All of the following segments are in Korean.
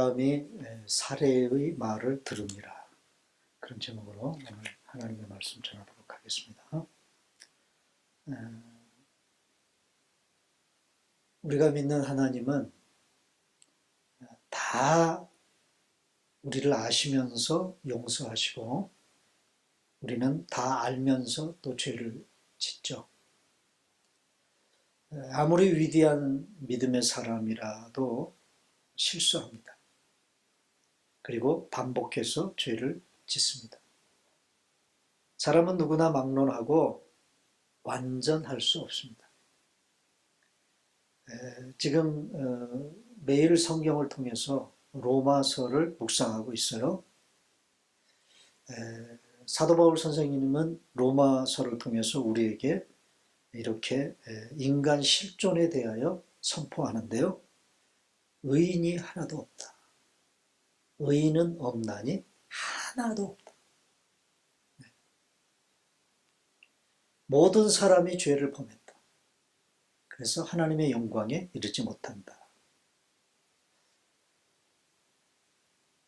아브라함이 사례의 말을 들으니라. 그런 제목으로 오늘 하나님의 말씀 전하도록 하겠습니다. 우리가 믿는 하나님은 다 우리를 아시면서 용서하시고 우리는 다 알면서 또 죄를 짓죠. 아무리 위대한 믿음의 사람이라도 실수합니다. 그리고 반복해서 죄를 짓습니다. 사람은 누구나 막론하고 완전할 수 없습니다. 지금 매일 성경을 통해서 로마서를 묵상하고 있어요. 사도 바울 선생님은 로마서를 통해서 우리에게 이렇게 인간 실존에 대하여 선포하는데요. 의인이 하나도 없다. 의인은 없나니 하나도 없다. 모든 사람이 죄를 범했다. 그래서 하나님의 영광에 이르지 못한다.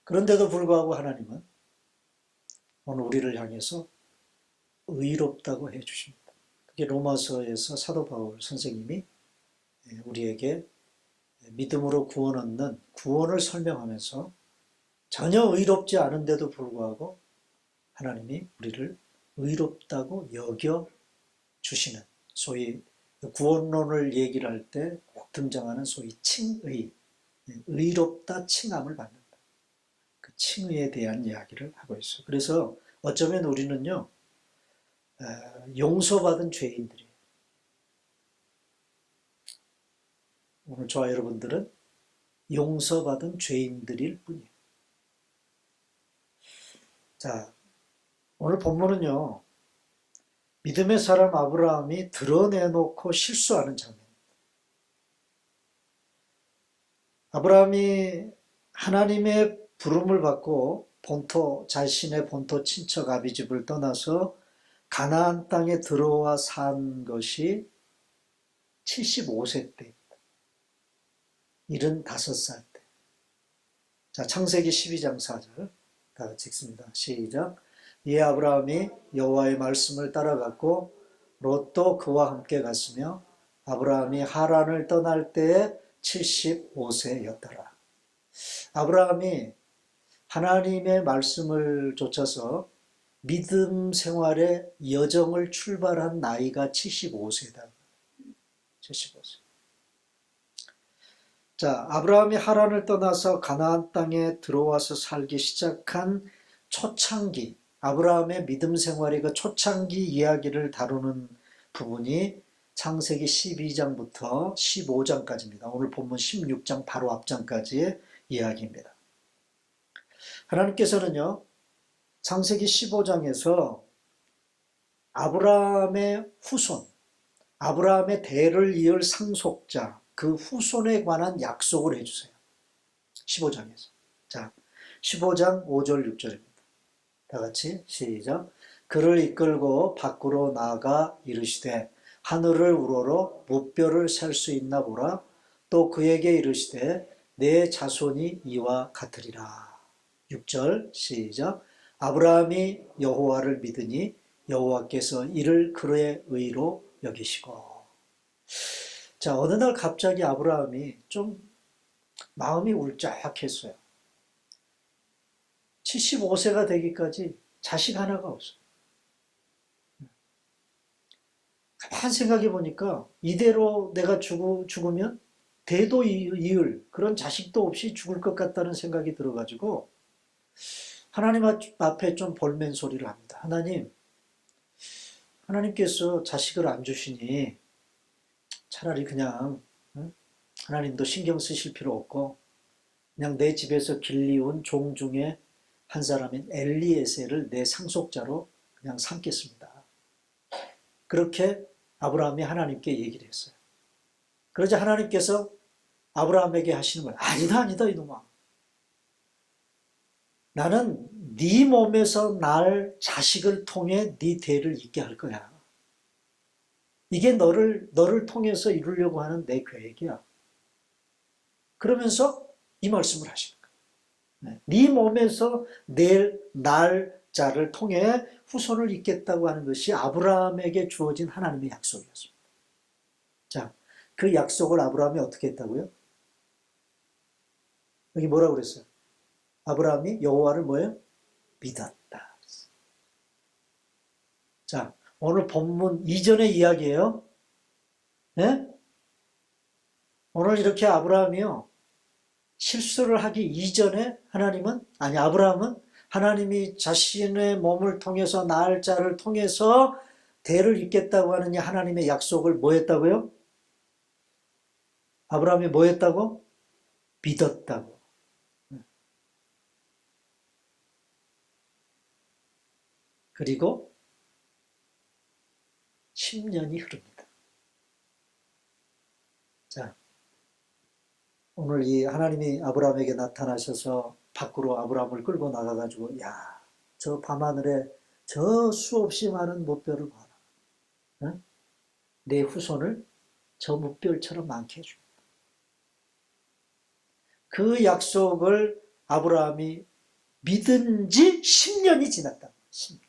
그런데도 불구하고 하나님은 오늘 우리를 향해서 의롭다고 해주십니다. 그게 로마서에서 사도 바울 선생님이 우리에게 믿음으로 구원 얻는 구원을 설명하면서 전혀 의롭지 않은데도 불구하고 하나님이 우리를 의롭다고 여겨주시는, 소위 구원론을 얘기를 할 때 꼭 등장하는 소위 칭의, 의롭다 칭함을 받는다. 그 칭의에 대한 이야기를 하고 있어요. 그래서 어쩌면 우리는요, 용서받은 죄인들이에요. 오늘 저와 여러분들은 용서받은 죄인들일 뿐이에요. 자, 오늘 본문은요, 믿음의 사람 아브라함이 드러내놓고 실수하는 장면입니다. 아브라함이 하나님의 부름을 받고 자신의 본토 친척 아비집을 떠나서 가나안 땅에 들어와 산 것이 75세 때입니다. 75살 때. 자, 창세기 12장 4절 다 같이 읽습니다. 시작. 이에 아브라함이 여호와의 말씀을 따라갔고 롯도 그와 함께 갔으며 아브라함이 하란을 떠날 때에 75세였더라. 아브라함이 하나님의 말씀을 쫓아서 믿음 생활의 여정을 출발한 나이가 75세다. 75세. 자, 아브라함이 하란을 떠나서 가나안 땅에 들어와서 살기 시작한 초창기, 아브라함의 믿음 생활의 그 초창기 이야기를 다루는 부분이 창세기 12장부터 15장까지입니다. 오늘 본문 16장 바로 앞장까지의 이야기입니다. 하나님께서는요, 창세기 15장에서 아브라함의 후손, 아브라함의 대를 이을 상속자, 그 후손에 관한 약속을 해주세요. 15장에서. 자, 15장 5절 6절입니다. 다 같이 시작. 그를 이끌고 밖으로 나아가 이르시되 하늘을 우러러 무뼈를 셀 수 있나 보라. 또 그에게 이르시되 내 자손이 이와 같으리라. 6절 시작. 아브라함이 여호와를 믿으니 여호와께서 이를 그의 의로 여기시고. 자, 어느 날 갑자기 아브라함이 좀 마음이 울적했어요. 75세가 되기까지 자식 하나가 없어요. 가만 생각해 보니까 이대로 내가 죽으면 대도 이을 그런 자식도 없이 죽을 것 같다는 생각이 들어가지고 하나님 앞에 좀 볼멘 소리를 합니다. 하나님께서 자식을 안 주시니 차라리 그냥 하나님도 신경 쓰실 필요 없고 그냥 내 집에서 길리운 종 중에 한 사람인 엘리에셀을 내 상속자로 그냥 삼겠습니다. 그렇게 아브라함이 하나님께 얘기를 했어요. 그러자 하나님께서 아브라함에게 하시는 거예요. 아니다 이놈아. 나는 네 몸에서 날 자식을 통해 네 대를 잇게 할 거야. 이게 너를 통해서 이루려고 하는 내 계획이야. 그러면서 이 말씀을 하시는 거예요. 네 몸에서 낼 날짜를 통해 후손을 잇겠다고 하는 것이 아브라함에게 주어진 하나님의 약속이었습니다. 자, 그 약속을 아브라함이 어떻게 했다고요? 여기 뭐라고 그랬어요? 아브라함이 여호와를 뭐예요? 믿었다. 자, 오늘 본문 이전의 이야기예요. 네? 오늘 이렇게 아브라함이요. 실수를 하기 이전에 아브라함은 하나님이 자신의 몸을 통해서 날짜를 통해서 대를 잇겠다고 하는 이 하나님의 약속을 뭐 했다고요? 아브라함이 뭐 했다고? 믿었다고. 그리고 10년이 흐릅니다. 자, 오늘 이 하나님이 아브라함에게 나타나셔서 밖으로 아브라함을 끌고 나가가지고 야, 저 밤하늘에 저 수없이 많은 무별을 봐라. 응? 내 후손을 저 무별처럼 많게 해줍니다. 그 약속을 아브라함이 믿은 지 10년이 지났다. 10년.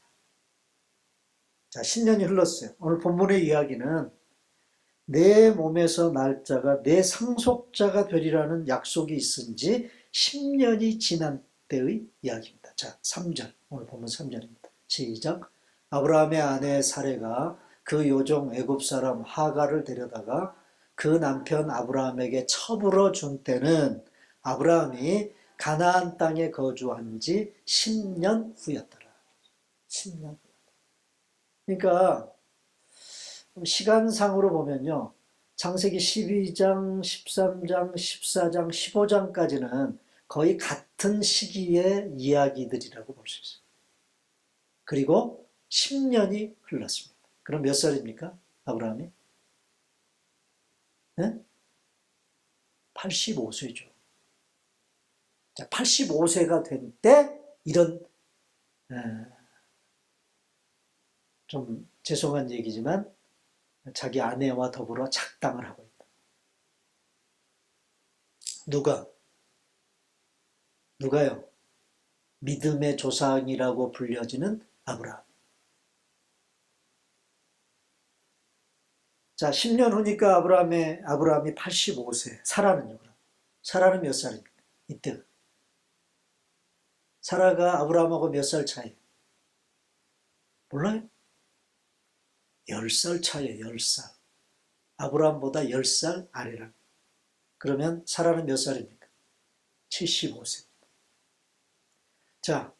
자, 10년이 흘렀어요. 오늘 본문의 이야기는 내 몸에서 날짜가 내 상속자가 되리라는 약속이 있은 지 10년이 지난 때의 이야기입니다. 자, 3절. 오늘 본문 3절입니다. 시작. 아브라함의 아내 사레가 그 요종 애굽 사람 하갈을 데려다가 그 남편 아브라함에게 첩으로 준 때는 아브라함이 가나안 땅에 거주한 지 10년 후였더라. 10년. 그러니까 시간상으로 보면요. 창세기 12장, 13장, 14장, 15장까지는 거의 같은 시기의 이야기들이라고 볼 수 있어요. 그리고 10년이 흘렀습니다. 그럼 몇 살입니까? 아브라함이? 네? 85세죠. 자, 85세가 된 때 이런 좀 죄송한 얘기지만 자기 아내와 더불어 작당을 하고 있다. 누가요? 믿음의 조상이라고 불려지는 아브라함. 자, 10년 후니까 아브라함이 85세. 사라는요, 그럼? 사라는 몇 살입니까? 이때. 사라가 아브라함하고 몇 살 차이? 몰라요? 10살 차이에요, 10살. 아브라함보다 10살 아래라. 그러면 사라는 몇 살입니까? 75세. 자,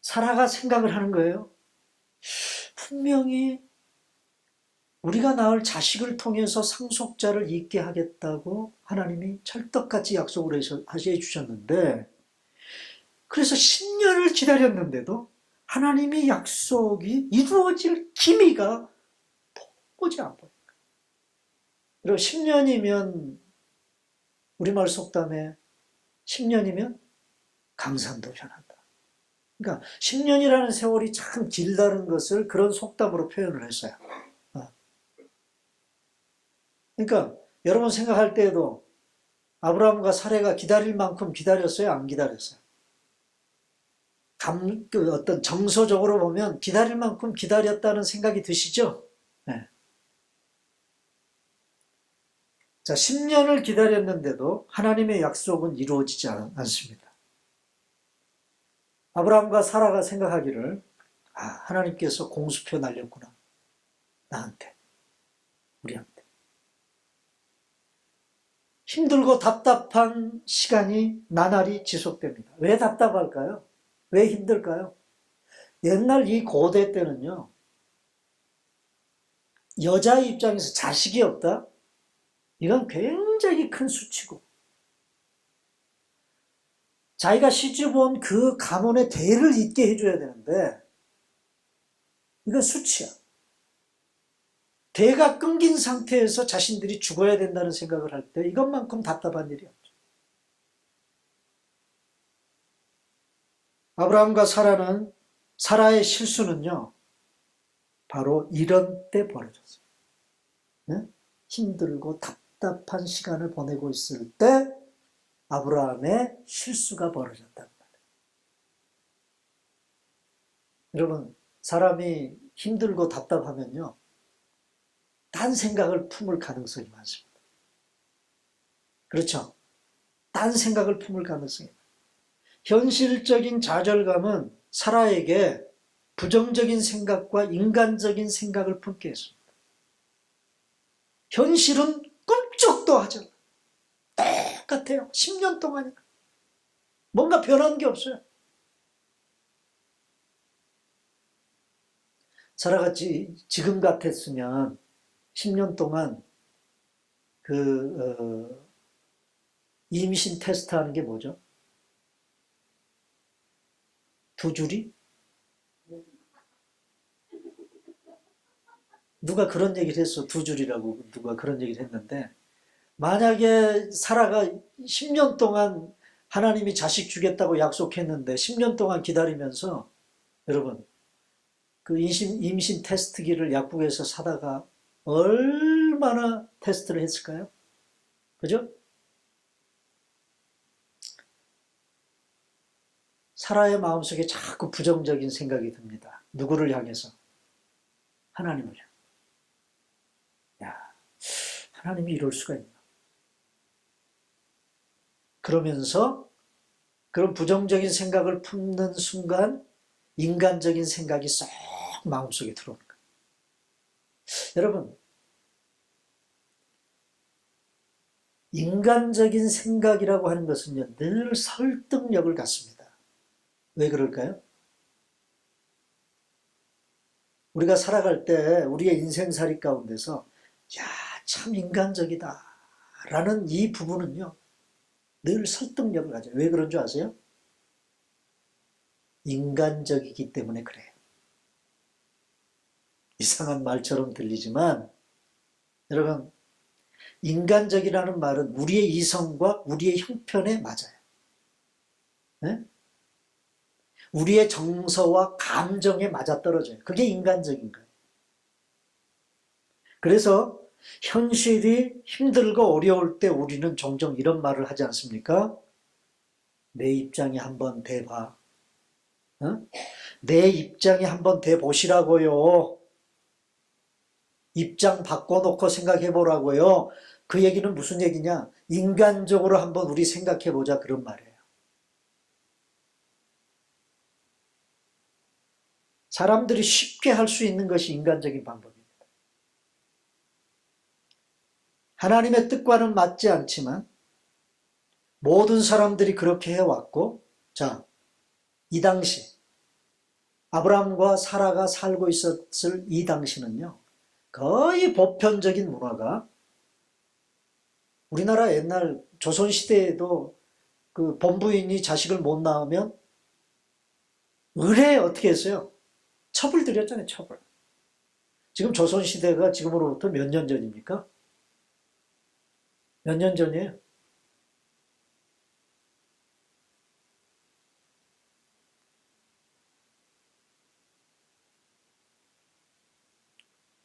사라가 생각을 하는 거예요. 분명히 우리가 낳을 자식을 통해서 상속자를 잇게 하겠다고 하나님이 찰떡같이 약속을 해주셨는데, 그래서 10년을 기다렸는데도 하나님의 약속이 이루어질 기미가 보지 안 보여요. 그리고 10년이면 우리말 속담에 10년이면 강산도 변한다. 그러니까 10년이라는 세월이 참 길다는 것을 그런 속담으로 표현을 했어요. 그러니까 여러분 생각할 때에도 아브라함과 사레가 기다릴 만큼 기다렸어요? 안 기다렸어요? 어떤 정서적으로 보면 기다릴 만큼 기다렸다는 생각이 드시죠? 네. 자, 10년을 기다렸는데도 하나님의 약속은 이루어지지 않습니다. 아브라함과 사라가 생각하기를 하나님께서 공수표 날렸구나. 나한테. 우리한테. 힘들고 답답한 시간이 나날이 지속됩니다. 왜 답답할까요? 왜 힘들까요? 옛날 이 고대 때는요. 여자의 입장에서 자식이 없다? 이건 굉장히 큰 수치고 자기가 시집온 그 가문의 대를 잇게 해줘야 되는데 이건 수치야. 대가 끊긴 상태에서 자신들이 죽어야 된다는 생각을 할 때 이것만큼 답답한 일이 없죠. 아브라함과 사라의 실수는요. 바로 이런 때 벌어졌어요. 네? 힘들고 답답한 시간을 보내고 있을 때 아브라함의 실수가 벌어졌다. 여러분, 사람이 힘들고 답답하면요, 딴 생각을 품을 가능성이 많습니다. 그렇죠? 딴 생각을 품을 가능성이 많아요. 현실적인 좌절감은 사라에게 부정적인 생각과 인간적인 생각을 품게 했습니다. 현실은 꿈쩍도 하지 않아요. 똑같아요. 10년 동안이나. 뭔가 변한 게 없어요. 사라가 지금 같았으면 10년 동안 임신 테스트 하는 게 뭐죠? 두 줄이? 누가 그런 얘기를 했어. 두 줄이라고 누가 그런 얘기를 했는데, 만약에 사라가 10년 동안 하나님이 자식 주겠다고 약속했는데 10년 동안 기다리면서, 여러분, 그 임신 테스트기를 약국에서 사다가 얼마나 테스트를 했을까요? 그죠? 사라의 마음속에 자꾸 부정적인 생각이 듭니다. 누구를 향해서? 하나님을 향해. 야, 하나님이 이럴 수가 있나? 그러면서 그런 부정적인 생각을 품는 순간 인간적인 생각이 쏙 마음속에 들어오는 거예요. 여러분, 인간적인 생각이라고 하는 것은요, 늘 설득력을 갖습니다. 왜 그럴까요? 우리가 살아갈 때 우리의 인생살이 가운데서 야, 참 인간적이다 라는 이 부분은요, 늘 설득력을 가져요. 왜 그런 줄 아세요? 인간적이기 때문에 그래요. 이상한 말처럼 들리지만 여러분, 인간적이라는 말은 우리의 이성과 우리의 형편에 맞아요. 네? 우리의 정서와 감정에 맞아떨어져요. 그게 인간적인 거예요. 그래서 현실이 힘들고 어려울 때 우리는 종종 이런 말을 하지 않습니까? 내 입장에 한번 대봐. 어? 내 입장에 한번 대보시라고요. 입장 바꿔놓고 생각해보라고요. 그 얘기는 무슨 얘기냐? 인간적으로 한번 우리 생각해보자, 그런 말이에요. 사람들이 쉽게 할 수 있는 것이 인간적인 방법입니다. 하나님의 뜻과는 맞지 않지만 모든 사람들이 그렇게 해왔고, 자, 이 당시 아브라함과 사라가 살고 있었을 이 당시는요, 거의 보편적인 문화가, 우리나라 옛날 조선시대에도 그 본부인이 자식을 못 낳으면 의례 어떻게 했어요? 첩을 들였잖아요, 첩을. 지금 조선시대가 지금으로부터 몇 년 전입니까? 몇 년 전이에요?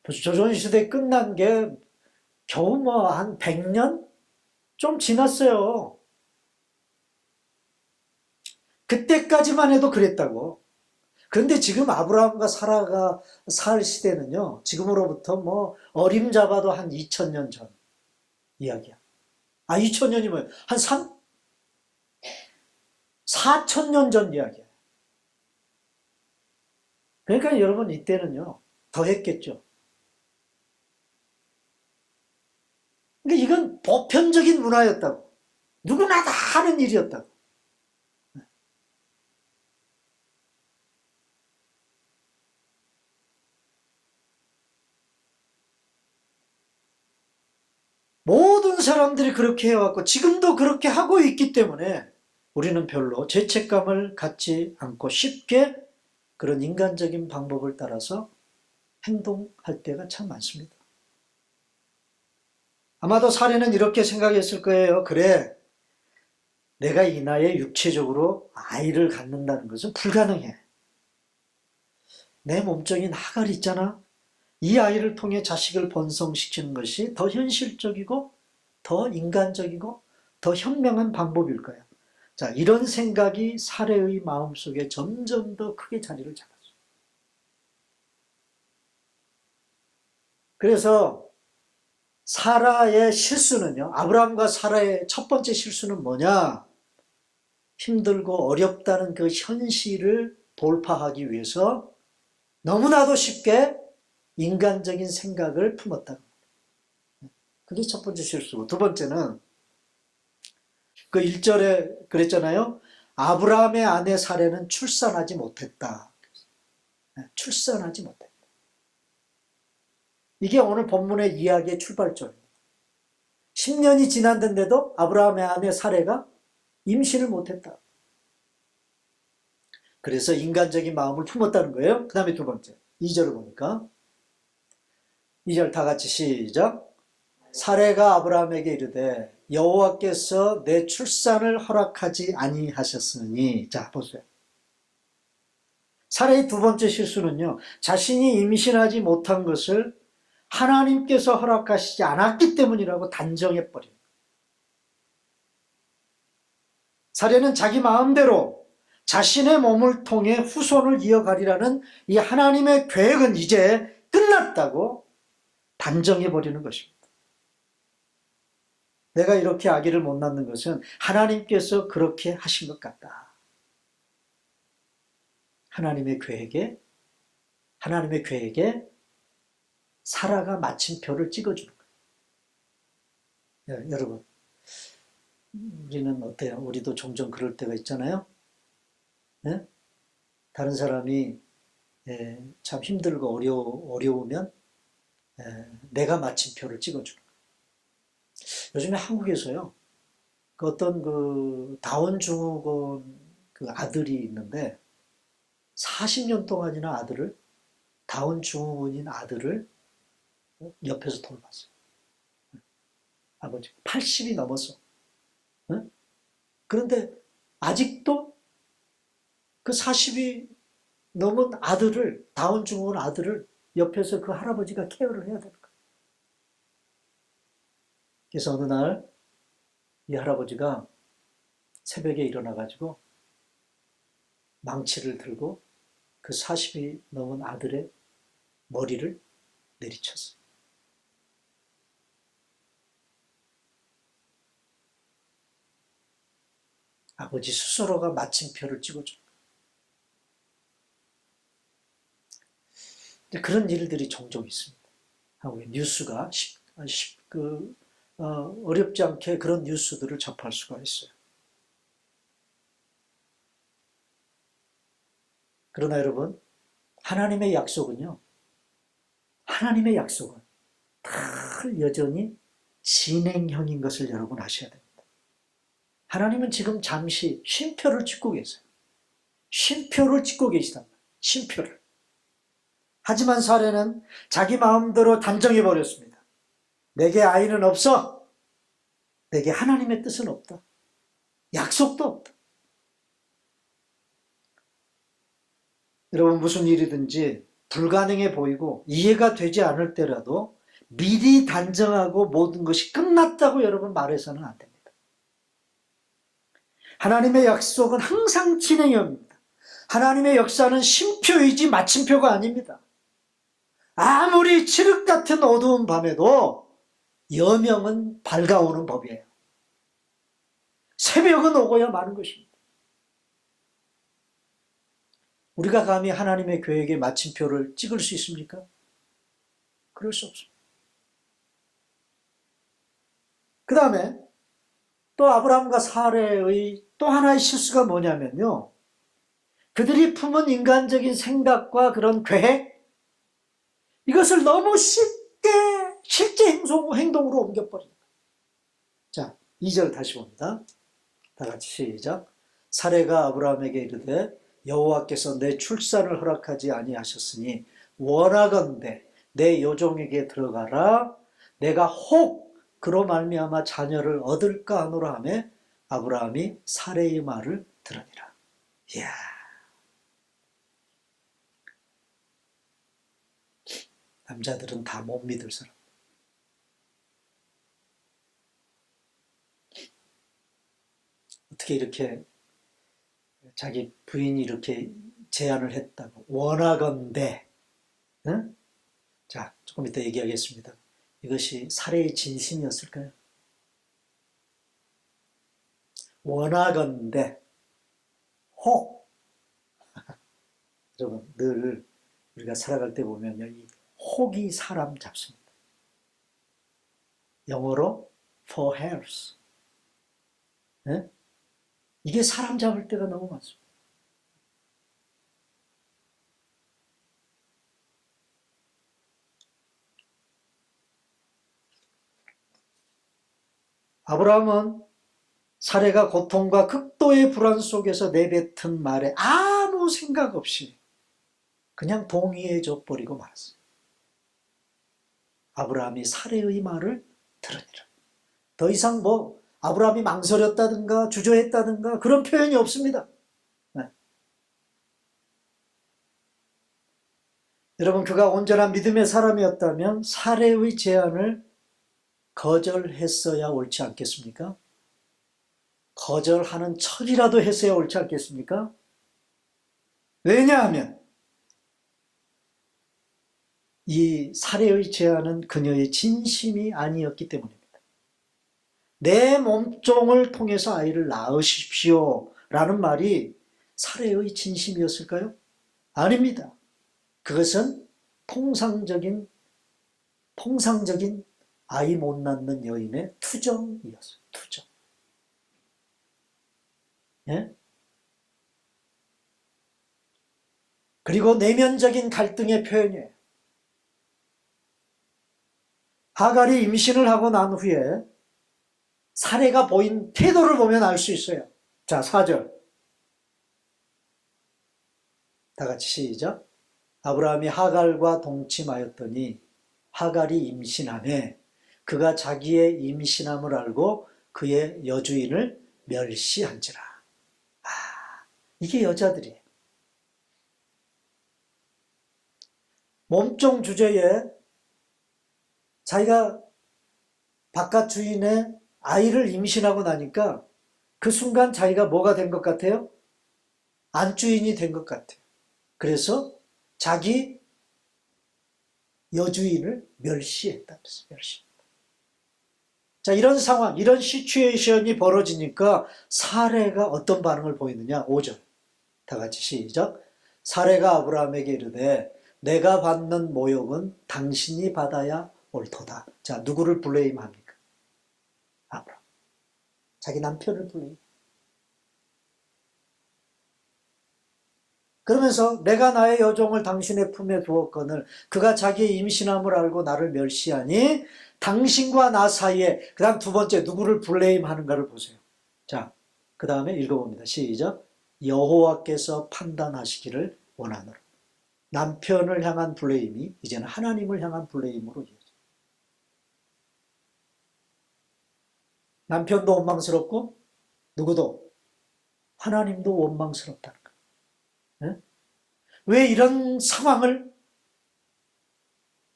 조선시대 끝난 게 겨우 뭐 한 100년? 좀 지났어요. 그때까지만 해도 그랬다고. 그런데 지금 아브라함과 사라가 살 시대는요, 지금으로부터 뭐 어림잡아도 한 2000년 전 이야기야. 아, 2000년이면 한 4000년 전 이야기야. 그러니까 여러분, 이때는요, 더 했겠죠. 그러니까 이건 보편적인 문화였다고. 누구나 다 하는 일이었다고. 모든 사람들이 그렇게 해왔고 지금도 그렇게 하고 있기 때문에 우리는 별로 죄책감을 갖지 않고 쉽게 그런 인간적인 방법을 따라서 행동할 때가 참 많습니다. 아마도 사례는 이렇게 생각했을 거예요. 그래, 내가 이 나이에 육체적으로 아이를 갖는다는 것은 불가능해. 내 몸적인 하갈이 있잖아. 이 아이를 통해 자식을 번성시키는 것이 더 현실적이고 더 인간적이고 더 현명한 방법일 거야. 자, 이런 생각이 사례의 마음속에 점점 더 크게 자리를 잡았어요. 그래서 사라의 실수는요, 아브라함과 사라의 첫 번째 실수는 뭐냐? 힘들고 어렵다는 그 현실을 돌파하기 위해서 너무나도 쉽게 인간적인 생각을 품었다. 그게 첫 번째 실수고, 두 번째는 그 1절에 그랬잖아요. 아브라함의 아내 사레는 출산하지 못했다. 출산하지 못했다. 이게 오늘 본문의 이야기의 출발점입니다. 10년이 지났는데도 아브라함의 아내 사레가 임신을 못했다. 그래서 인간적인 마음을 품었다는 거예요. 그 다음에 두 번째, 2절을 보니까 2절 다 같이 시작. 사레가 아브라함에게 이르되 여호와께서 내 출산을 허락하지 아니하셨으니. 자, 보세요. 사레의 두 번째 실수는요, 자신이 임신하지 못한 것을 하나님께서 허락하시지 않았기 때문이라고 단정해버립니다. 사레는 자기 마음대로 자신의 몸을 통해 후손을 이어가리라는 이 하나님의 계획은 이제 끝났다고 단정해버리는 것입니다. 내가 이렇게 아기를 못 낳는 것은 하나님께서 그렇게 하신 것 같다. 하나님의 계획에 사라가 마침표를 찍어주는 거예요. 여러분, 우리는 어때요? 우리도 종종 그럴 때가 있잖아요. 네? 다른 사람이 참 힘들고 어려우면 내가 마침표를 찍어주는 거예요. 요즘에 한국에서요, 그 어떤 그 다운 증후군 그 아들이 있는데 40년 동안이나 다운 증후군인 아들을 옆에서 돌봤어요. 아버지 80이 넘었어. 응? 그런데 아직도 그 40이 넘은 다운 증후군 아들을 옆에서 그 할아버지가 케어를 해야 되는 거예요. 그래서 어느 날 이 할아버지가 새벽에 일어나가지고 망치를 들고 그 40이 넘은 아들의 머리를 내리쳤어요. 아버지 스스로가 마침표를 찍어준 거예요. 그런 일들이 종종 있습니다. 한국의 뉴스가 어렵지 않게 그런 뉴스들을 접할 수가 있어요. 그러나 여러분, 하나님의 약속은 다 여전히 진행형인 것을 여러분 아셔야 됩니다. 하나님은 지금 잠시 쉼표를 찍고 계세요. 쉼표를 찍고 계시단 말이에요. 쉼표를. 하지만 사례는 자기 마음대로 단정해버렸습니다. 내게 아이는 없어. 내게 하나님의 뜻은 없다. 약속도 없다. 여러분, 무슨 일이든지 불가능해 보이고 이해가 되지 않을 때라도 미리 단정하고 모든 것이 끝났다고 여러분 말해서는 안 됩니다. 하나님의 약속은 항상 진행형입니다. 하나님의 역사는 쉼표이지 마침표가 아닙니다. 아무리 칠흑 같은 어두운 밤에도 여명은 밝아오는 법이에요. 새벽은 오고야 마는 것입니다. 우리가 감히 하나님의 계획에 마침표를 찍을 수 있습니까? 그럴 수 없습니다. 그 다음에 또 아브라함과 사레의 또 하나의 실수가 뭐냐면요, 그들이 품은 인간적인 생각과 그런 계획, 이것을 너무 쉽게 실제 행동으로 옮겨버립니다. 자, 2절 다시 봅니다. 다 같이 시작. 사레가 아브라함에게 이르되 여호와께서 내 출산을 허락하지 아니하셨으니 원하건대 내 여종에게 들어가라. 내가 혹 그로 말미암아 자녀를 얻을까 하노라 하며 아브라함이 사레의 말을 들으니라. 이야, 남자들은 다 못 믿을 사람. 어떻게 이렇게 자기 부인이 이렇게 제안을 했다고. 원하건대. 응? 자, 조금 이따 얘기하겠습니다. 이것이 살해의 진심이었을까요? 원하건대 혹 여러분 늘 우리가 살아갈 때 보면요, 이 혹이 사람 잡습니다. 영어로 for hairs. 네? 이게 사람 잡을 때가 너무 많습니다. 아브라함은 살해가 고통과 극도의 불안 속에서 내뱉은 말에 아무 생각 없이 그냥 동의해줘 버리고 말았어요. 아브라함이 살해의 말을 들으니라. 더 이상 아브라함이 망설였다든가 주저했다든가 그런 표현이 없습니다. 네. 여러분, 그가 온전한 믿음의 사람이었다면 살해의 제안을 거절했어야 옳지 않겠습니까? 거절하는 척이라도 했어야 옳지 않겠습니까? 왜냐하면 이 살해의 제안은 그녀의 진심이 아니었기 때문입니다. 내 몸종을 통해서 아이를 낳으십시오 라는 말이 살해의 진심이었을까요? 아닙니다. 그것은 통상적인 아이 못 낳는 여인의 투정이었어요. 투정. 예? 그리고 내면적인 갈등의 표현이에요. 하갈이 임신을 하고 난 후에 사례가 보인 태도를 보면 알 수 있어요. 자, 4절. 다 같이 시작. 아브라함이 하갈과 동침하였더니 하갈이 임신하매 그가 자기의 임신함을 알고 그의 여주인을 멸시한지라. 아, 이게 여자들이에요. 몸종 주제에 자기가 바깥 주인의 아이를 임신하고 나니까 그 순간 자기가 뭐가 된 것 같아요? 안주인이 된 것 같아요. 그래서 자기 여주인을 멸시했다. 멸시. 자, 이런 상황, 이런 시츄에이션이 벌어지니까 사레가 어떤 반응을 보이느냐? 5절. 다 같이 시작. 사레가 아브라함에게 이르되 내가 받는 모욕은 당신이 받아야 옳도다. 자, 누구를 블레임합니까? 아브라함. 자기 남편을 블레임. 그러면서 내가 나의 여종을 당신의 품에 두었거늘 그가 자기의 임신함을 알고 나를 멸시하니 당신과 나 사이에, 그 다음 두 번째 누구를 블레임하는가를 보세요. 자, 그 다음에 읽어봅니다. 시작. 여호와께서 판단하시기를 원하노라. 남편을 향한 블레임이 이제는 하나님을 향한 블레임으로 이어져요. 남편도 원망스럽고 누구도 하나님도 원망스럽다는 거예요. 네? 왜 이런 상황을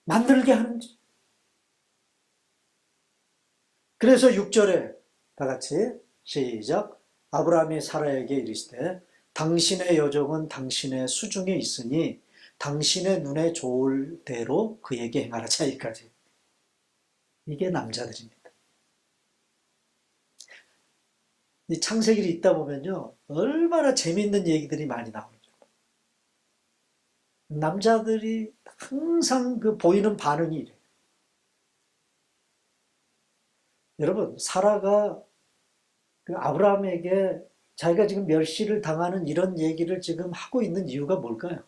만들게 하는지. 그래서 6절에 다 같이 시작. 아브라함이 사라에게 이르시되 당신의 여종은 당신의 수중에 있으니 당신의 눈에 좋을 대로 그에게 행하라. 자, 여기까지. 이게 남자들입니다. 이 창세기를 읽다 보면요, 얼마나 재미있는 얘기들이 많이 나오죠. 남자들이 항상 그 보이는 반응이 이래요. 여러분, 사라가 그 아브라함에게 자기가 지금 멸시를 당하는 이런 얘기를 지금 하고 있는 이유가 뭘까요?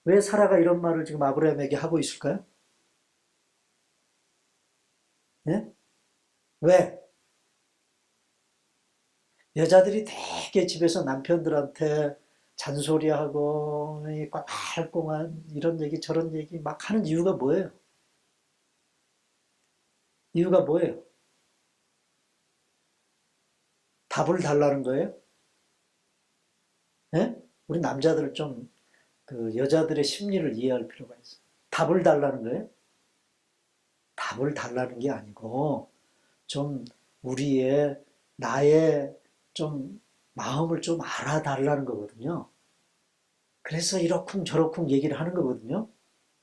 왜 사라가 이런 말을 지금 아브라함에게 하고 있을까요? 네? 왜? 여자들이 되게 집에서 남편들한테 잔소리하고 꽁알꽁한 이런 얘기 저런 얘기 막 하는 이유가 뭐예요? 이유가 뭐예요? 답을 달라는 거예요? 네? 우리 남자들 좀 그 여자들의 심리를 이해할 필요가 있어요. 답을 달라는 거예요? 답을 달라는 게 아니고 좀 나의 좀 마음을 좀 알아달라는 거거든요. 그래서 이러쿵 저러쿵 얘기를 하는 거거든요.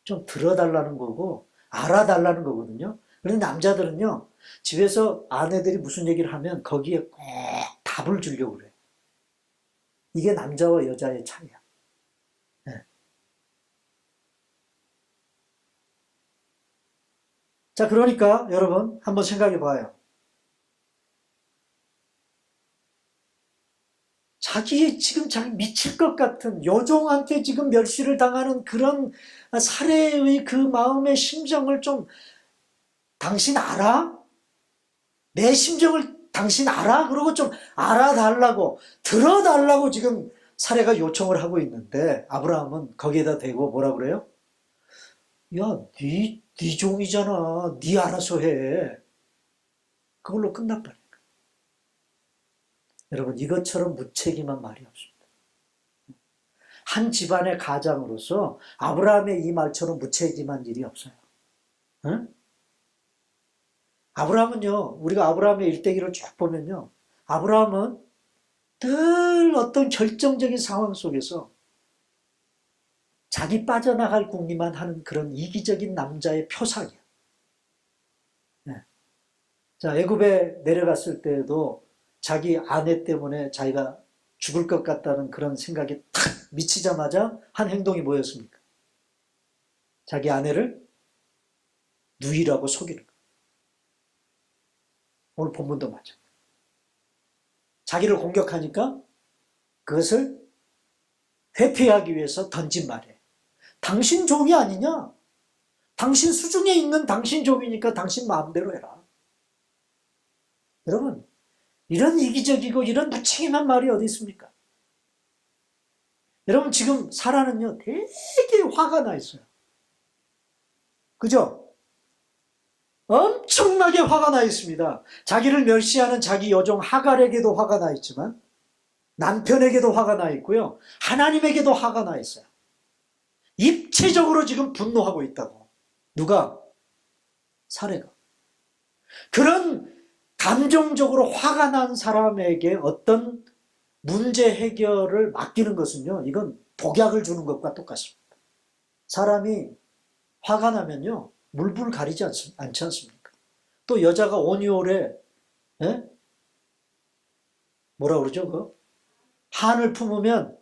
좀 들어달라는 거고 알아달라는 거거든요. 그런데 남자들은요, 집에서 아내들이 무슨 얘기를 하면 거기에 꼭 답을 주려고 그래요. 이게 남자와 여자의 차이야. 네. 자, 그러니까 여러분 한번 생각해 봐요. 자기 미칠 것 같은 여종한테 지금 멸시를 당하는 그런 살해의 그 마음의 심정을 좀 당신 알아? 내 심정을 당신 알아? 그러고 좀 알아달라고, 들어달라고 지금 사례가 요청을 하고 있는데, 아브라함은 거기에다 대고 뭐라 그래요? 야, 네 종이잖아. 네 알아서 해. 그걸로 끝나버려. 여러분, 이것처럼 무책임한 말이 없습니다. 한 집안의 가장으로서 아브라함의 이 말처럼 무책임한 일이 없어요. 응? 아브라함은요, 우리가 아브라함의 일대기를 쭉 보면요, 아브라함은 늘 어떤 결정적인 상황 속에서 자기 빠져나갈 궁리만 하는 그런 이기적인 남자의 표상이야. 네. 자, 애굽에 내려갔을 때에도 자기 아내 때문에 자기가 죽을 것 같다는 그런 생각이 탁 미치자마자 한 행동이 뭐였습니까? 자기 아내를 누이라고 속이는 거예요. 오늘 본문도 맞아. 자기를 공격하니까 그것을 회피하기 위해서 던진 말이에요. 당신 종이 아니냐? 당신 수중에 있는 당신 종이니까 당신 마음대로 해라. 여러분, 이런 이기적이고 이런 무책임한 말이 어디 있습니까? 여러분, 지금 사라는요, 되게 화가 나 있어요. 그죠? 엄청나게 화가 나 있습니다. 자기를 멸시하는 자기 여종 하갈에게도 화가 나 있지만 남편에게도 화가 나 있고요. 하나님에게도 화가 나 있어요. 입체적으로 지금 분노하고 있다고. 누가? 사례가. 그런 감정적으로 화가 난 사람에게 어떤 문제 해결을 맡기는 것은요, 이건 독약을 주는 것과 똑같습니다. 사람이 화가 나면요, 물불 가리지 않지 않습니까? 또 여자가 온유월에, 예? 뭐라 그러죠? 그 한을 품으면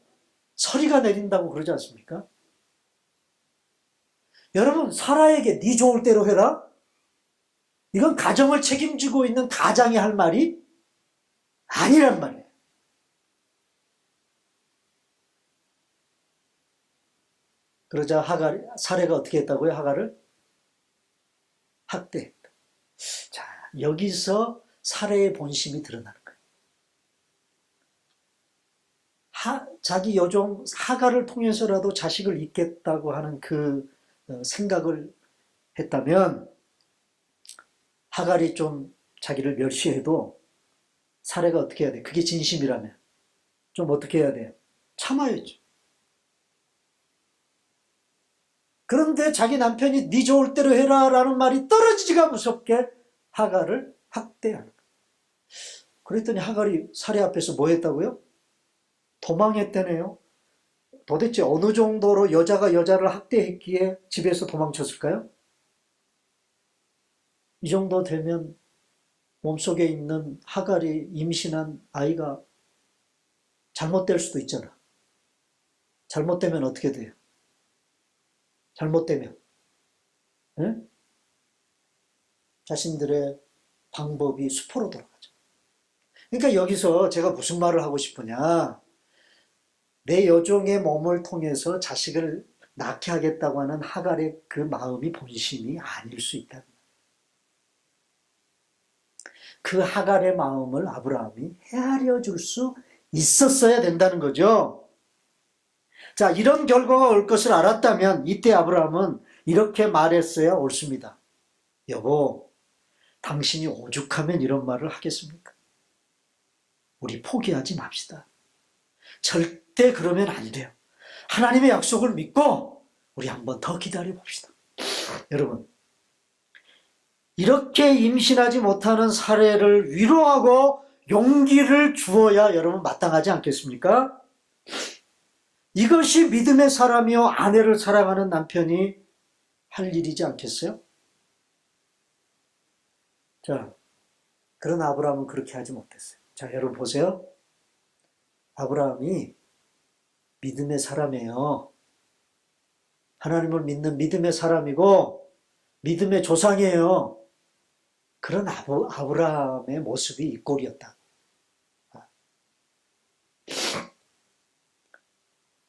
서리가 내린다고 그러지 않습니까? 여러분, 사라에게 네 좋을 대로 해라? 이건 가정을 책임지고 있는 가장이 할 말이 아니란 말이에요. 그러자 사례가 어떻게 했다고요? 하갈을 학대했다. 자, 여기서 사례의 본심이 드러나는 거예요. 자기 여종 하갈을 통해서라도 자식을 잊겠다고 하는 그 생각을 했다면 하갈이 좀 자기를 멸시해도 사례가 어떻게 해야 돼? 그게 진심이라면 좀 어떻게 해야 돼요? 참아야죠. 그런데 자기 남편이 네 좋을 대로 해라 라는 말이 떨어지지가 무섭게 하갈을 학대하는 거예요. 그랬더니 하갈이 사례 앞에서 뭐 했다고요? 도망했다네요. 도대체 어느 정도로 여자가 여자를 학대했기에 집에서 도망쳤을까요? 이 정도 되면 몸속에 있는 하갈이 임신한 아이가 잘못될 수도 있잖아. 잘못되면 어떻게 돼요? 잘못되면 네? 자신들의 방법이 수포로 돌아가죠. 그러니까 여기서 제가 무슨 말을 하고 싶으냐, 내 여종의 몸을 통해서 자식을 낳게 하겠다고 하는 하갈의 그 마음이 본심이 아닐 수 있다. 그 하갈의 마음을 아브라함이 헤아려 줄 수 있었어야 된다는 거죠. 자, 이런 결과가 올 것을 알았다면 이때 아브라함은 이렇게 말했어야 옳습니다. 여보, 당신이 오죽하면 이런 말을 하겠습니까? 우리 포기하지 맙시다. 절대 그러면 안 돼요. 하나님의 약속을 믿고 우리 한번 더 기다려 봅시다. 여러분, 이렇게 임신하지 못하는 사례를 위로하고 용기를 주어야 여러분 마땅하지 않겠습니까? 이것이 믿음의 사람이요 아내를 사랑하는 남편이 할 일이지 않겠어요? 자, 그런 아브라함은 그렇게 하지 못했어요. 자, 여러분 보세요. 아브라함이 믿음의 사람이에요. 하나님을 믿는 믿음의 사람이고 믿음의 조상이에요. 그런 아브라함의 모습이 이 꼴이었다.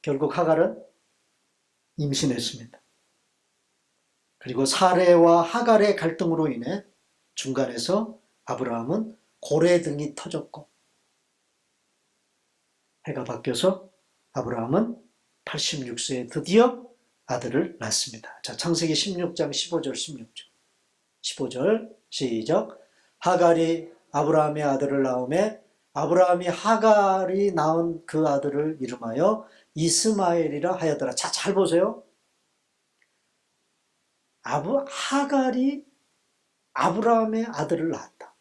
결국 하갈은 임신했습니다. 그리고 사레와 하갈의 갈등으로 인해 중간에서 아브라함은 고래등이 터졌고 해가 바뀌어서 아브라함은 86세에 드디어 아들을 낳습니다. 자, 창세기 16장 15절 16절 15절 시작. 하갈이 아브라함의 아들을 낳음에 아브라함이 하갈이 낳은 그 아들을 이름하여 이스마엘이라 하였더라. 자, 잘 보세요. 하갈이 아브라함의 아들을 낳았다.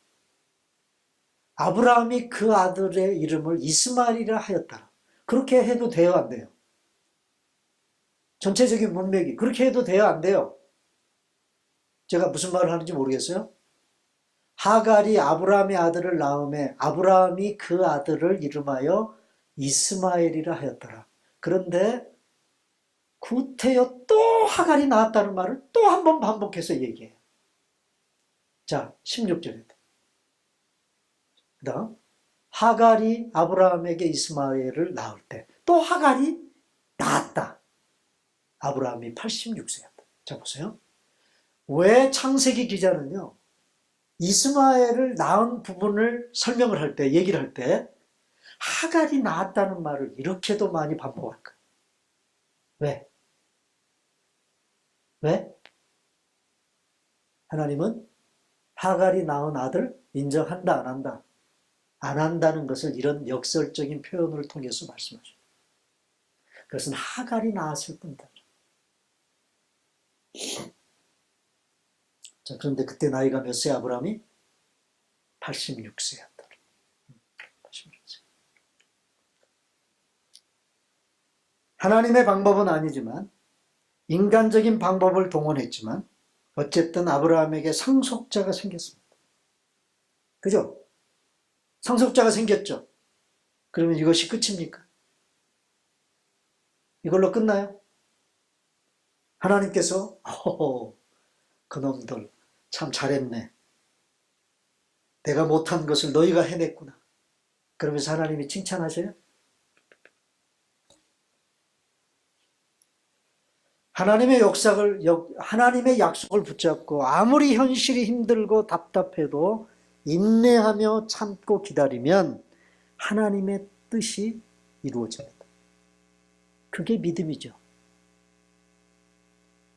아브라함이 그 아들의 이름을 이스마엘이라 하였다. 그렇게 해도 돼요, 안 돼요? 전체적인 문맥이 그렇게 해도 돼요, 안 돼요? 제가 무슨 말을 하는지 모르겠어요? 하갈이 아브라함의 아들을 낳음에 아브라함이 그 아들을 이름하여 이스마엘이라 하였더라. 그런데 구태여 또 하갈이 낳았다는 말을 또 한 번 반복해서 얘기해요. 자, 16절에 그 다음 하갈이 아브라함에게 이스마엘을 낳을 때 또 하갈이 낳았다. 아브라함이 86세였다. 자, 보세요. 왜 창세기 기자는요 이스마엘을 낳은 부분을 설명을 할 때, 얘기를 할 때 하갈이 낳았다는 말을 이렇게도 많이 반복할까요? 왜? 왜? 하나님은 하갈이 낳은 아들 인정한다, 안 한다? 안 한다는 것을 이런 역설적인 표현을 통해서 말씀하십니다. 그것은 하갈이 낳았을 뿐이다. 자, 그런데 그때 나이가 몇 세 아브라함이? 86세였다. 86세. 하나님의 방법은 아니지만 인간적인 방법을 동원했지만 어쨌든 아브라함에게 상속자가 생겼습니다. 그죠? 상속자가 생겼죠. 그러면 이것이 끝입니까? 이걸로 끝나요? 하나님께서 그놈들 참 잘했네. 내가 못한 것을 너희가 해냈구나. 그러면서 하나님이 칭찬하셔요? 하나님의 약속을 붙잡고 아무리 현실이 힘들고 답답해도 인내하며 참고 기다리면 하나님의 뜻이 이루어집니다. 그게 믿음이죠.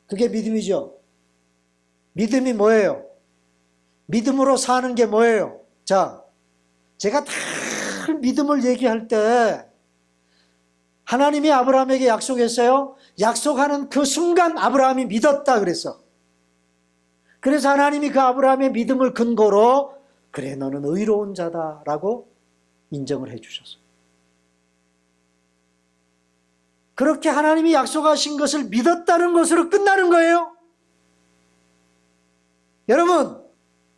그게 믿음이죠. 믿음이 뭐예요? 믿음으로 사는 게 뭐예요? 자, 제가 다 믿음을 얘기할 때 하나님이 아브라함에게 약속했어요. 약속하는 그 순간 아브라함이 믿었다 그랬어. 그래서 하나님이 그 아브라함의 믿음을 근거로 그래 너는 의로운 자다라고 인정을 해주셨어요. 그렇게 하나님이 약속하신 것을 믿었다는 것으로 끝나는 거예요. 여러분,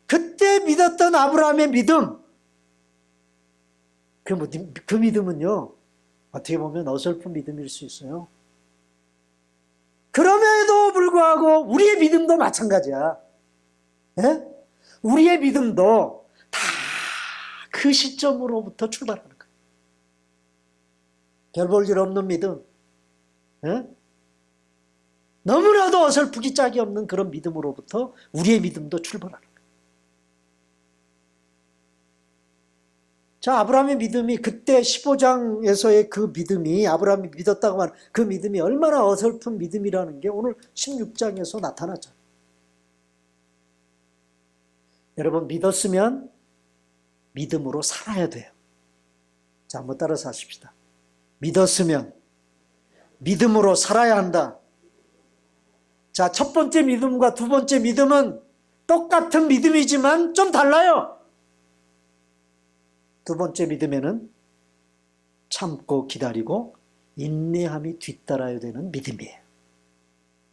그때 믿었던 아브라함의 믿음, 그 믿음은요 어떻게 보면 어설픈 믿음일 수 있어요. 그럼에도 불구하고 우리의 믿음도 마찬가지야. 예? 우리의 믿음도 다 그 시점으로부터 출발하는 거예요. 별 볼 일 없는 믿음, 예? 너무나도 어설프기 짝이 없는 그런 믿음으로부터 우리의 믿음도 출발하는 거예요. 자, 아브라함의 믿음이 그때 15장에서의 그 믿음이 아브라함이 믿었다고 하는 그 믿음이 얼마나 어설픈 믿음이라는 게 오늘 16장에서 나타나죠. 여러분, 믿었으면 믿음으로 살아야 돼요. 자, 한번 따라서 하십시다. 믿었으면 믿음으로 살아야 한다. 자, 첫 번째 믿음과 두 번째 믿음은 똑같은 믿음이지만 좀 달라요. 두 번째 믿음에는 참고 기다리고 인내함이 뒤따라야 되는 믿음이에요.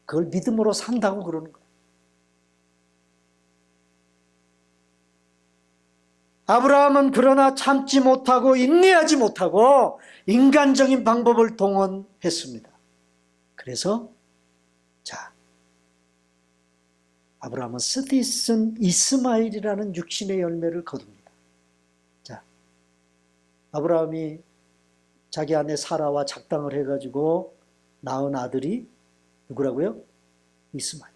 그걸 믿음으로 산다고 그러는 거예요. 아브라함은 그러나 참지 못하고 인내하지 못하고 인간적인 방법을 동원했습니다. 그래서 자, 아브라함은 스디슨 이스마엘이라는 육신의 열매를 거둡니다. 자, 아브라함이 자기 아내 사라와 작당을 해가지고 낳은 아들이 누구라고요? 이스마엘.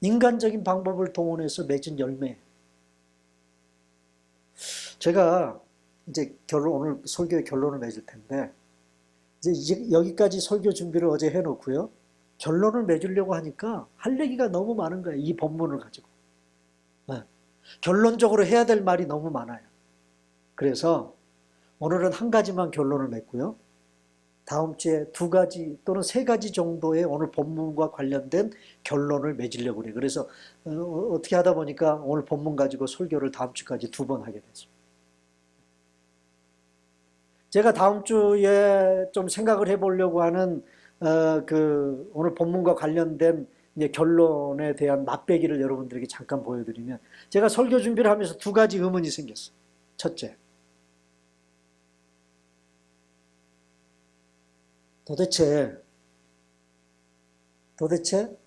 인간적인 방법을 동원해서 맺은 열매. 제가 이제 오늘 설교의 결론을 맺을 텐데, 이제 여기까지 설교 준비를 어제 해놓고요. 결론을 맺으려고 하니까 할 얘기가 너무 많은 거예요. 이 본문을 가지고. 네. 결론적으로 해야 될 말이 너무 많아요. 그래서 오늘은 한 가지만 결론을 맺고요. 다음 주에 2가지 또는 3가지 정도의 오늘 본문과 관련된 결론을 맺으려고 그래요. 그래서 어떻게 하다 보니까 오늘 본문 가지고 설교를 다음 주까지 2번 하게 됐습니다. 제가 다음 주에 좀 생각을 해보려고 하는 오늘 본문과 관련된 이제 결론에 대한 맛배기를 여러분들에게 잠깐 보여드리면, 제가 설교 준비를 하면서 2가지 의문이 생겼어요. 첫째, 도대체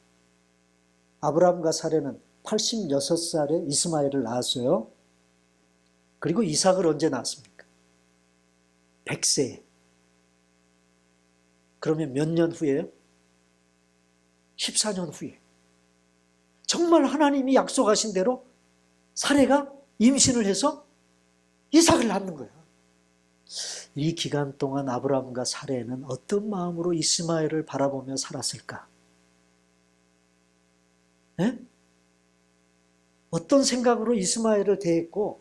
아브라함과 사레는 86살에 이스마엘을 낳았어요. 그리고 이삭을 언제 낳았습니까? 100세에. 그러면 몇 년 후에요? 14년 후에. 정말 하나님이 약속하신 대로 사레가 임신을 해서 이삭을 낳는 거예요. 이 기간 동안 아브라함과 사레는 어떤 마음으로 이스마엘을 바라보며 살았을까? 네? 어떤 생각으로 이스마엘을 대했고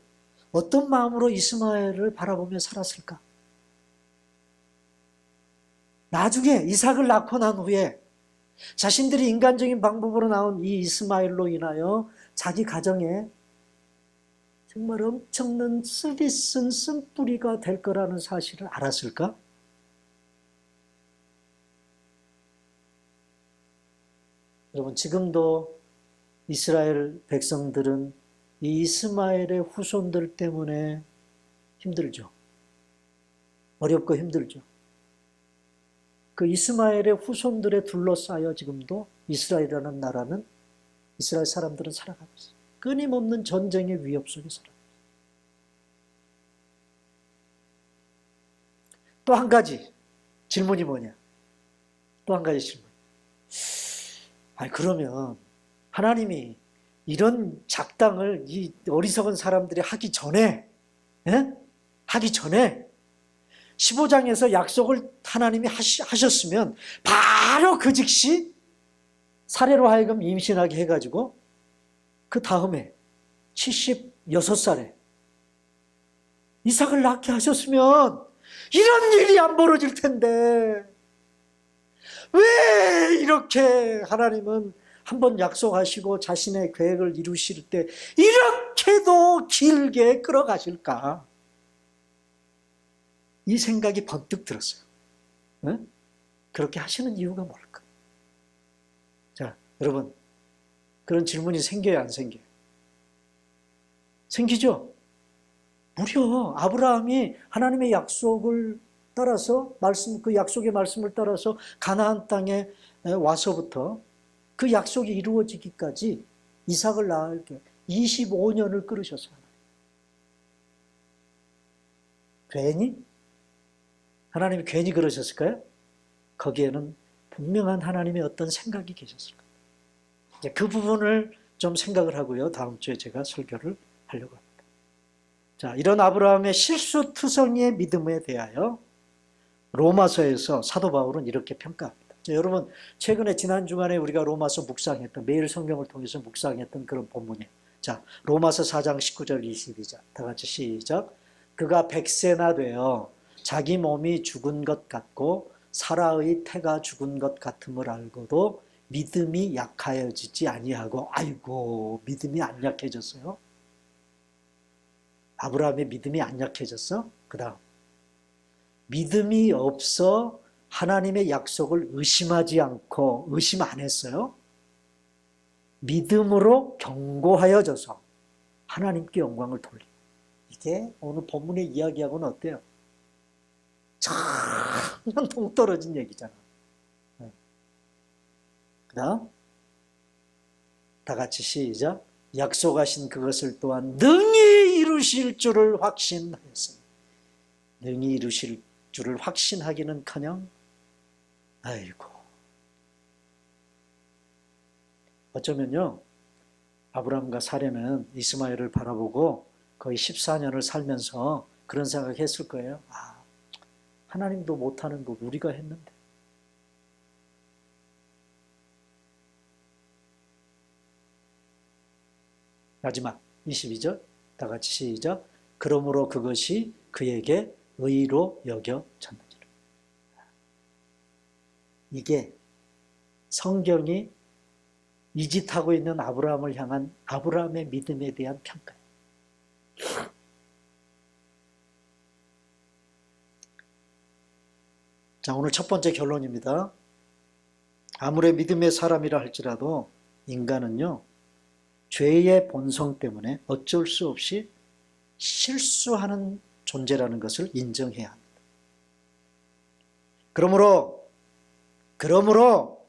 어떤 마음으로 이스마엘을 바라보며 살았을까? 나중에 이삭을 낳고 난 후에 자신들이 인간적인 방법으로 나온 이 이스마엘로 인하여 자기 가정에 정말 엄청난 쓰디쓴 쓴뿌리가 될 거라는 사실을 알았을까? 여러분, 지금도 이스라엘 백성들은 이 이스마엘의 후손들 때문에 힘들죠. 어렵고 힘들죠. 그 이스마엘의 후손들에 둘러싸여 지금도 이스라엘이라는 나라는, 이스라엘 사람들은 살아가고 있어요. 끊임없는 전쟁의 위협 속에 살아가고 있어요. 또 한 가지 질문이 뭐냐? 또 한 가지 질문. 그러면 하나님이 이런 작당을 이 어리석은 사람들이 하기 전에 15장에서 약속을 하나님이 하셨으면 바로 그 즉시 사례로 하여금 임신하게 해가지고 그 다음에 76살에 이삭을 낳게 하셨으면 이런 일이 안 벌어질 텐데, 왜 이렇게 하나님은 한번 약속하시고 자신의 계획을 이루실 때 이렇게도 길게 끌어가실까? 이 생각이 번뜩 들었어요. 네? 그렇게 하시는 이유가 뭘까? 자, 여러분, 그런 질문이 생겨요, 안 생겨요? 생기죠? 무려 아브라함이 하나님의 약속을 따라서 그 약속의 말씀을 따라서 가나안 땅에 와서부터 그 약속이 이루어지기까지 이삭을 낳게 25년을 끌으셨어요. 하나님이 괜히 그러셨을까요? 거기에는 분명한 하나님의 어떤 생각이 계셨을 거예요. 이제 그 부분을 좀 생각을 하고요, 다음 주에 제가 설교를 하려고 합니다. 자, 이런 아브라함의 실수투성이의 믿음에 대하여 로마서에서 사도 바울은 이렇게 평가합니다. 자, 여러분, 최근에 지난 주간에 우리가 로마서 묵상했던, 매일 성경을 통해서 묵상했던 그런 본문이에요. 자, 로마서 4장 19절 22절 다 같이 시작. 그가 100세나 되어 자기 몸이 죽은 것 같고 사라의 태가 죽은 것 같음을 알고도 믿음이 약하여지지 아니하고, 아이고, 믿음이 안 약해졌어요? 아브라함의 믿음이 안 약해졌어? 그 다음, 믿음이 없어 하나님의 약속을 의심하지 않고, 의심 안 했어요. 믿음으로 견고하여져서 하나님께 영광을 돌리고. 이게 오늘 본문의 이야기하고는 어때요? 전혀 동떨어진 얘기잖아. 그 다음, 다 같이 시작. 약속하신 그것을 또한 능히 이루실 줄을 확신하였습니다. 능히 이루실 줄을 확신하기는커녕, 아이고, 어쩌면요, 아브라함과 사례는 이스마엘을 바라보고 거의 14년을 살면서 그런 생각했을 거예요. 아, 하나님도 못하는 거 우리가 했는데. 마지막 22절 다 같이 시작. 그러므로 그것이 그에게 의로 여겨졌느니라. 이게 성경이 이 짓 하고 있는 아브라함을 향한 아브라함의 믿음에 대한 평가예요. 자, 오늘 첫 번째 결론입니다. 아무리 믿음의 사람이라 할지라도 인간은요, 죄의 본성 때문에 어쩔 수 없이 실수하는 존재라는 것을 인정해야 합니다. 그러므로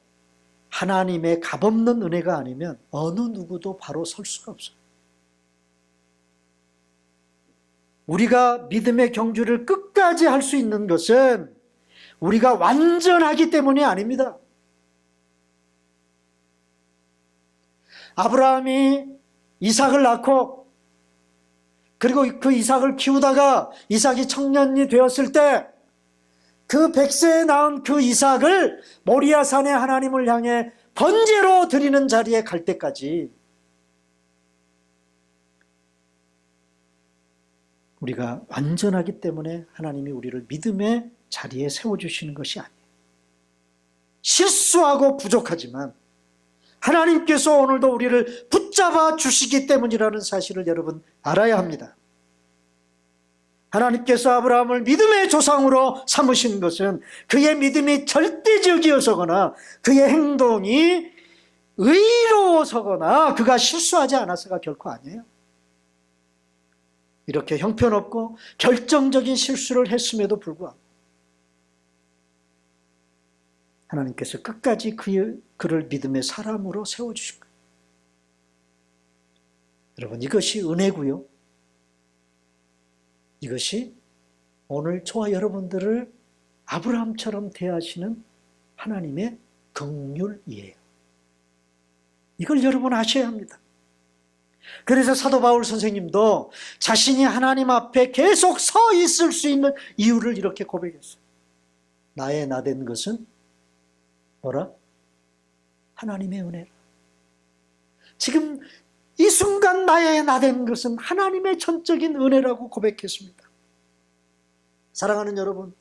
하나님의 값없는 은혜가 아니면 어느 누구도 바로 설 수가 없어요. 우리가 믿음의 경주를 끝까지 할 수 있는 것은 우리가 완전하기 때문이 아닙니다. 아브라함이 이삭을 낳고 그리고 그 이삭을 키우다가 이삭이 청년이 되었을 때 그 100세에 낳은 그 이삭을 모리아산에 하나님을 향해 번제로 드리는 자리에 갈 때까지 우리가 완전하기 때문에 하나님이 우리를 믿음의 자리에 세워주시는 것이 아니에요. 실수하고 부족하지만 하나님께서 오늘도 우리를 붙잡아 주시기 때문이라는 사실을 여러분 알아야 합니다. 하나님께서 아브라함을 믿음의 조상으로 삼으신 것은 그의 믿음이 절대적이어서거나 그의 행동이 의로워서거나 그가 실수하지 않아서가 결코 아니에요. 이렇게 형편없고 결정적인 실수를 했음에도 불구하고 하나님께서 끝까지 그를 믿음의 사람으로 세워주신 거예요. 여러분, 이것이 은혜고요. 이것이 오늘 저와 여러분들을 아브라함처럼 대하시는 하나님의 긍휼이에요. 이걸 여러분 아셔야 합니다. 그래서 사도 바울 선생님도 자신이 하나님 앞에 계속 서 있을 수 있는 이유를 이렇게 고백했어요. 나의 나된 것은 뭐라? 하나님의 은혜라. 지금 이 순간 나의 나된 것은 하나님의 전적인 은혜라고 고백했습니다. 사랑하는 여러분,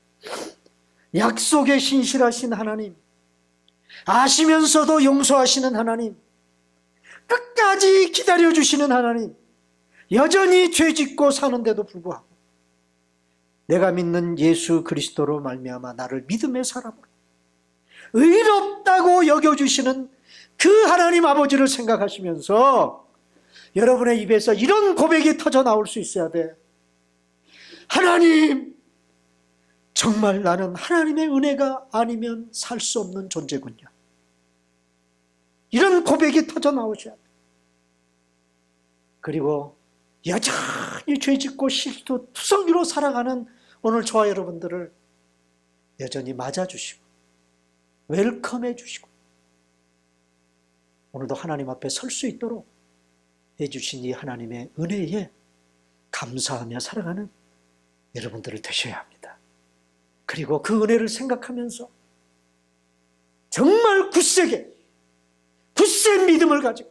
약속에 신실하신 하나님, 아시면서도 용서하시는 하나님, 끝까지 기다려주시는 하나님, 여전히 죄짓고 사는데도 불구하고 내가 믿는 예수 그리스도로 말미암아 나를 믿음의 사람으로 의롭다고 여겨주시는 그 하나님 아버지를 생각하시면서 여러분의 입에서 이런 고백이 터져 나올 수 있어야 돼. 하나님, 정말 나는 하나님의 은혜가 아니면 살 수 없는 존재군요. 이런 고백이 터져 나오셔야 돼. 그리고 여전히 죄짓고 실수투성이로 살아가는 오늘 저와 여러분들을 여전히 맞아주시고 웰컴해 주시고 오늘도 하나님 앞에 설 수 있도록 해주신 이 하나님의 은혜에 감사하며 살아가는 여러분들을 되셔야 합니다. 그리고 그 은혜를 생각하면서 정말 굳세게 굳센 믿음을 가지고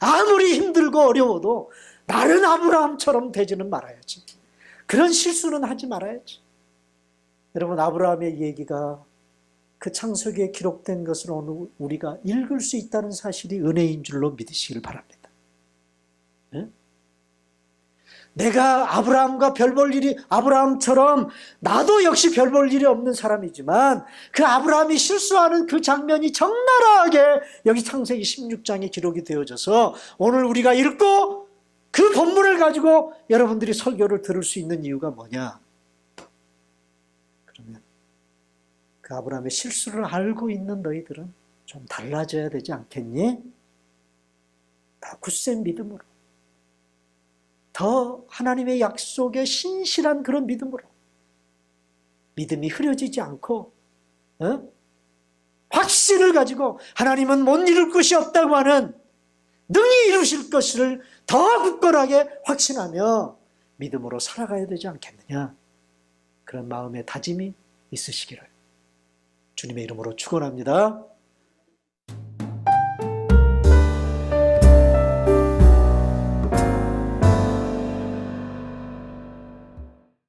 아무리 힘들고 어려워도 나는 아브라함처럼 되지는 말아야지. 그런 실수는 하지 말아야지. 여러분, 아브라함의 얘기가 그 창세기에 기록된 것을 오늘 우리가 읽을 수 있다는 사실이 은혜인 줄로 믿으시길 바랍니다. 네? 내가 아브라함과 별 볼 일이, 아브라함처럼 나도 역시 별 볼 일이 없는 사람이지만 그 아브라함이 실수하는 그 장면이 적나라하게 여기 창세기 16장에 기록이 되어져서 오늘 우리가 읽고 그 본문을 가지고 여러분들이 설교를 들을 수 있는 이유가 뭐냐? 그러면 그 아브라함의 실수를 알고 있는 너희들은 좀 달라져야 되지 않겠니? 더 굳센 믿음으로, 더 하나님의 약속에 신실한 그런 믿음으로, 믿음이 흐려지지 않고 확신을 가지고 하나님은 못 이룰 것이 없다고 하는, 능히 이루실 것을 더 굳건하게 확신하며 믿음으로 살아가야 되지 않겠느냐, 그런 마음의 다짐이 있으시기를 주님의 이름으로 축원합니다.